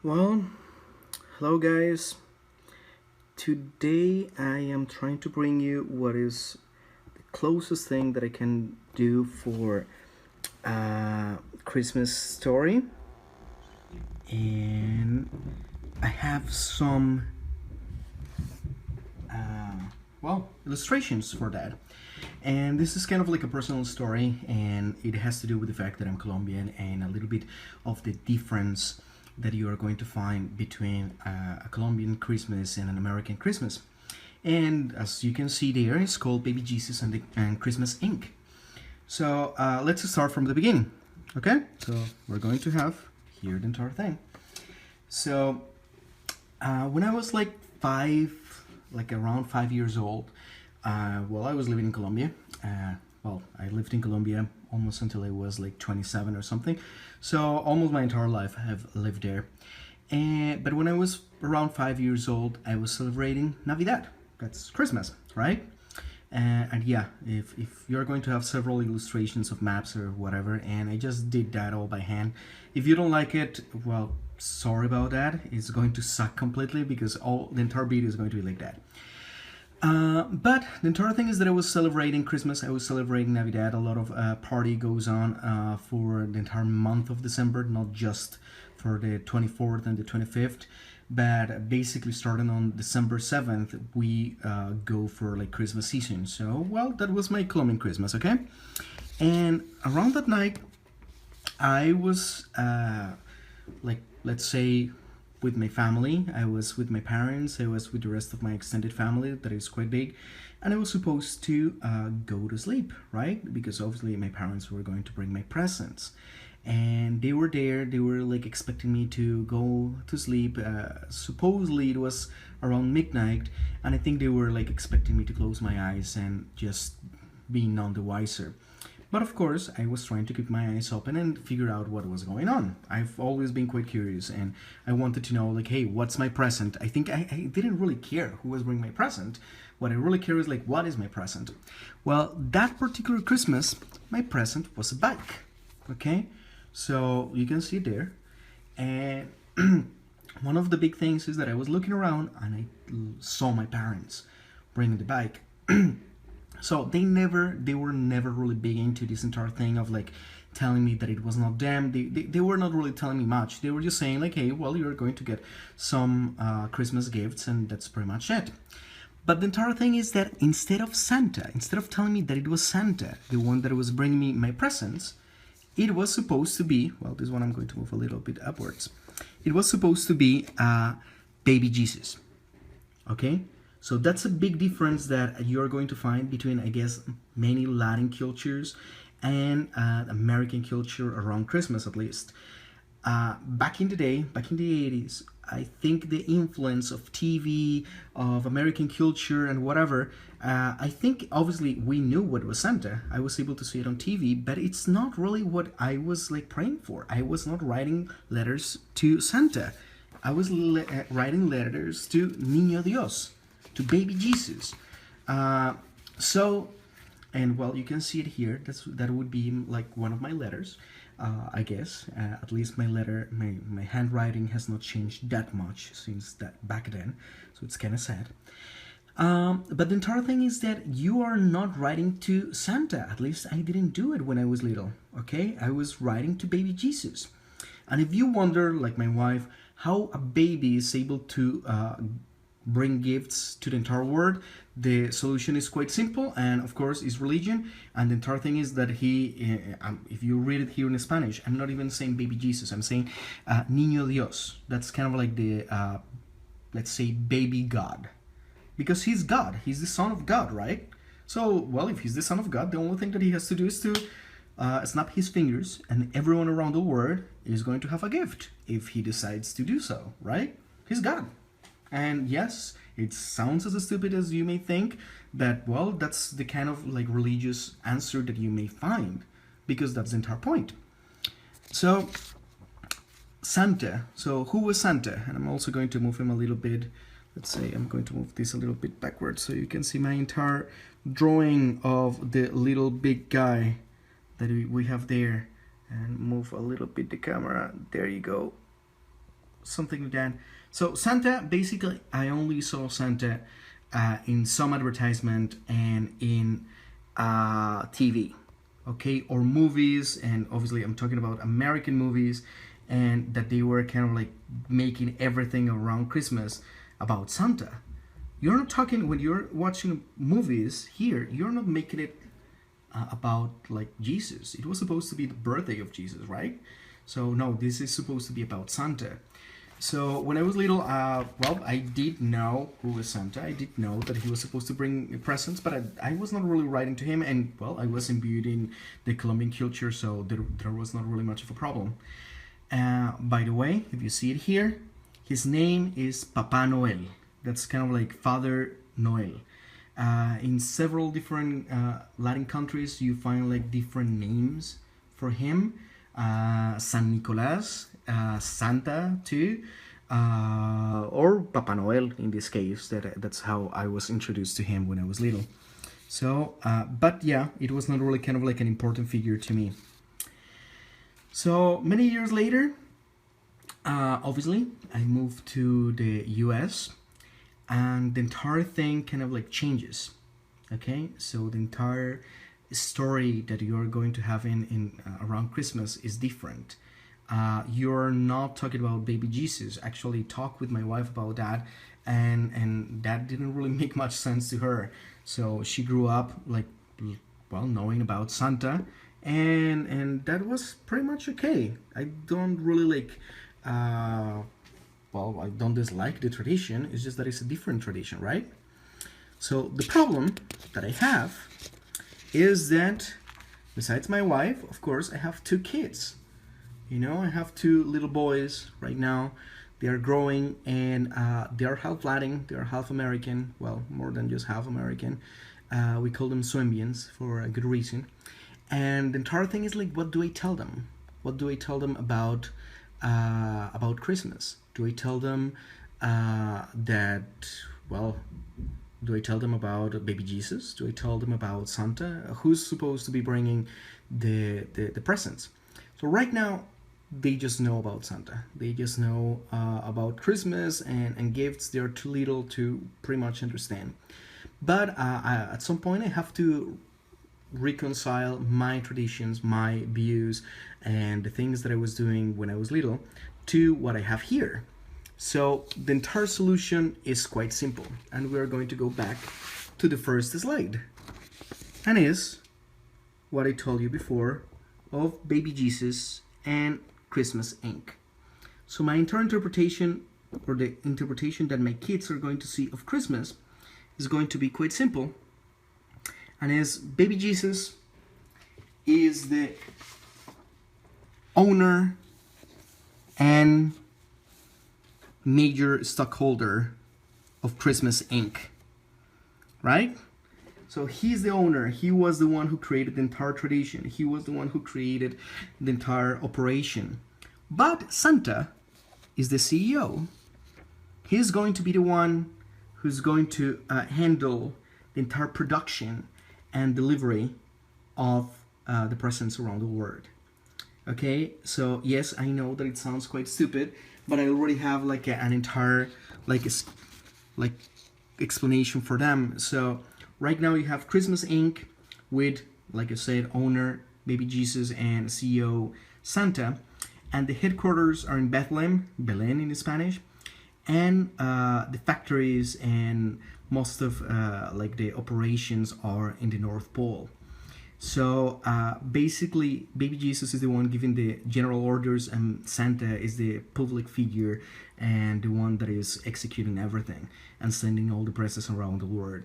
Well, hello guys. Today I am trying to bring you what is the closest thing that I can do for a Christmas story. And I have some, illustrations for that. And this is kind of like a personal story, and it has to do with the fact that I'm Colombian and a little bit of the difference that you are going to find between a Colombian Christmas and an American Christmas. And as you can see there, it's called Baby Jesus and Christmas Ink. So let's start from the beginning. Okay, so we're going to have here the entire thing. So when I was like around 5 years old, I was living in Colombia. I lived in Colombia almost until I was like 27 or something. So almost my entire life I have lived there. But when I was around 5 years old, I was celebrating Navidad. That's Christmas, right? And yeah, if you're going to have several illustrations of maps or whatever, and I just did that all by hand. If you don't like it, well, sorry about that. It's going to suck completely because the entire video is going to be like that. But the entire thing is that I was celebrating Christmas, I was celebrating Navidad. A lot of party goes on for the entire month of December, not just for the 24th and the 25th, but basically starting on December 7th, we go for like Christmas season. So, well, that was my Colombian Christmas, okay? And around that night, I was let's say, with my family. I was with my parents, I was with the rest of my extended family that is quite big, and I was supposed to go to sleep, right? Because obviously my parents were going to bring my presents, and they were there, they were like expecting me to go to sleep. Supposedly it was around midnight, and I think they were like expecting me to close my eyes and just be none the wiser. But of course, I was trying to keep my eyes open and figure out what was going on. I've always been quite curious, and I wanted to know, like, hey, what's my present? I think I didn't really care who was bringing my present. What I really care is, like, what is my present? Well, that particular Christmas, my present was a bike, okay? So you can see it there. And one of the big things is that I was looking around and I saw my parents bringing the bike. So they were never really big into this entire thing of like telling me that it was not them. They were not really telling me much. They were just saying like, hey, well, you're going to get some Christmas gifts, and that's pretty much it. But the entire thing is that instead of telling me that it was Santa, the one that was bringing me my presents, it was supposed to be, well, this one I'm going to move a little bit upwards. It was supposed to be baby Jesus, okay? So that's a big difference that you're going to find between, I guess, many Latin cultures and American culture around Christmas, at least. Back in the day, back in the 80s, I think the influence of TV, of American culture and whatever, I think obviously we knew what was Santa. I was able to see it on TV, but it's not really what I was like praying for. I was not writing letters to Santa. I was writing letters to Niño Dios, to baby Jesus. And well, you can see it here. That would be like one of my letters, I guess. At least my handwriting has not changed that much since that back then, so it's kind of sad. But the entire thing is that you are not writing to Santa. At least I didn't do it when I was little, okay? I was writing to baby Jesus. And if you wonder, like my wife, how a baby is able to bring gifts to the entire world, the solution is quite simple, and of course is religion. And the entire thing is that if you read it here in Spanish, I'm not even saying baby Jesus, I'm saying Niño Dios. That's kind of like the let's say baby God, because he's God, he's the son of God, right? So, well, if he's the son of God, the only thing that he has to do is to snap his fingers, and everyone around the world is going to have a gift if he decides to do so, right? He's God. And yes, it sounds as stupid as you may think, but well, that's the kind of like religious answer that you may find, because that's the entire point. So, Santa. So, who was Santa? And I'm also going to move him a little bit. Let's say I'm going to move this a little bit backwards so you can see my entire drawing of the little big guy that we have there. And move a little bit the camera. There you go. something like that. So Santa, basically, I only saw Santa in some advertisement and in TV, okay, or movies, and obviously I'm talking about American movies, and that they were kind of like making everything around Christmas about Santa. You're not talking, when you're watching movies here, you're not making it about like Jesus. It was supposed to be the birthday of Jesus, right? So no, this is supposed to be about Santa. So when I was little, well, I did know who was Santa. I did know that he was supposed to bring presents, but I was not really writing to him, and well, I was imbued in the Colombian culture, so there was not really much of a problem. By the way, if you see it here, his name is Papa Noel. That's kind of like Father Noel. In several different Latin countries, you find like different names for him. San Nicolas, Santa too, or Papa Noel in this case. That's how I was introduced to him when I was little. So, but yeah, it was not really kind of like an important figure to me. So many years later, obviously, I moved to the US, and the entire thing kind of like changes. Okay, so the entire story that you're going to have in around Christmas is different. You're not talking about baby Jesus. Actually, talked with my wife about that, and that didn't really make much sense to her. So she grew up like, well, knowing about Santa, and that was pretty much okay. I don't really like, well, I don't dislike the tradition. It's just that it's a different tradition, right? So the problem that I have is that besides my wife, of course, I have two kids. You know, I have two little boys right now. They are growing, and they are half Latin, they are half American. Well, more than just half American. We call them Colombians for a good reason. And the entire thing is like, what do I tell them? What do I tell them about Christmas? Do I tell them that, well, do I tell them about baby Jesus? Do I tell them about Santa? Who's supposed to be bringing the presents? So right now, they just know about Santa. They just know about Christmas and gifts. They're too little to pretty much understand. But at some point, I have to reconcile my traditions, my views, and the things that I was doing when I was little to what I have here. So the entire solution is quite simple, and we are going to go back to the first slide, and is what I told you before of baby Jesus and Christmas Inc. So my entire interpretation, or the interpretation that my kids are going to see of Christmas, is going to be quite simple, and is baby Jesus is the owner and major stockholder of Christmas Inc. Right? So he's the owner. He was the one who created the entire tradition. He was the one who created the entire operation. But Santa is the CEO. He's going to be the one who's going to handle the entire production and delivery of the presents around the world. Okay, so yes, I know that it sounds quite stupid, but I already have like an entire like explanation for them. So right now you have Christmas Inc. with, like I said, owner baby Jesus and CEO Santa, and the headquarters are in Bethlehem, Belén in Spanish, and the factories and most of like the operations are in the North Pole. So basically, baby Jesus is the one giving the general orders, and Santa is the public figure and the one that is executing everything and sending all the presents around the world.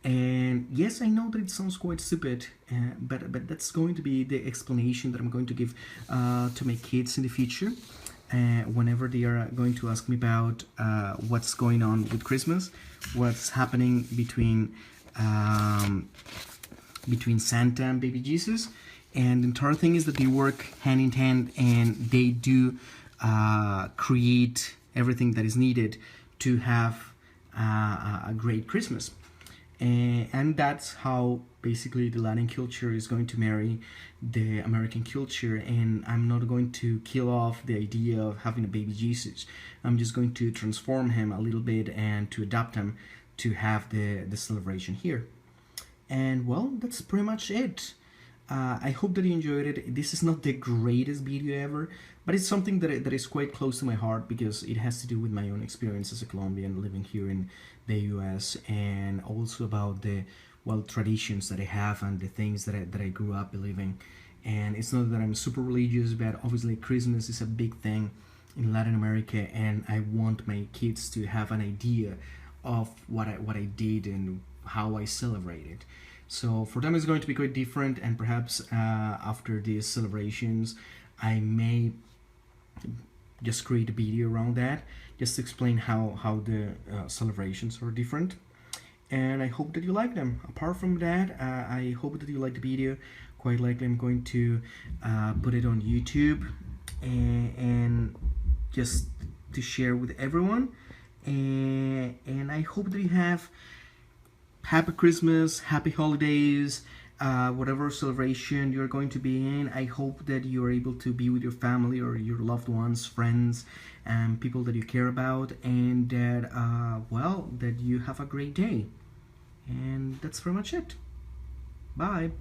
And yes, I know that it sounds quite stupid, but that's going to be the explanation that I'm going to give to my kids in the future. Whenever they are going to ask me about what's going on with Christmas, what's happening between Santa and baby Jesus. And the entire thing is that they work hand in hand, and they do create everything that is needed to have a great Christmas. And that's how basically the Latin culture is going to marry the American culture. And I'm not going to kill off the idea of having a baby Jesus. I'm just going to transform him a little bit and to adapt him to have the celebration here. And well, that's pretty much it. I hope that you enjoyed it. This is not the greatest video ever, but it's something that is quite close to my heart because it has to do with my own experience as a Colombian living here in the US, and also about the, well, traditions that I have and the things that I grew up believing. And it's not that I'm super religious, but obviously Christmas is a big thing in Latin America, and I want my kids to have an idea of what I did and how I celebrated. So for them it's going to be quite different, and perhaps after these celebrations I may just create a video around that, just to explain how the celebrations are different. And I hope that you like them. Apart from that, I hope that you like the video. Quite likely I'm going to put it on YouTube and just to share with everyone. And I hope that you have Happy Christmas, happy holidays, whatever celebration you're going to be in. I hope that you're able to be with your family or your loved ones, friends, and people that you care about, and that, well, that you have a great day. And that's pretty much it. Bye.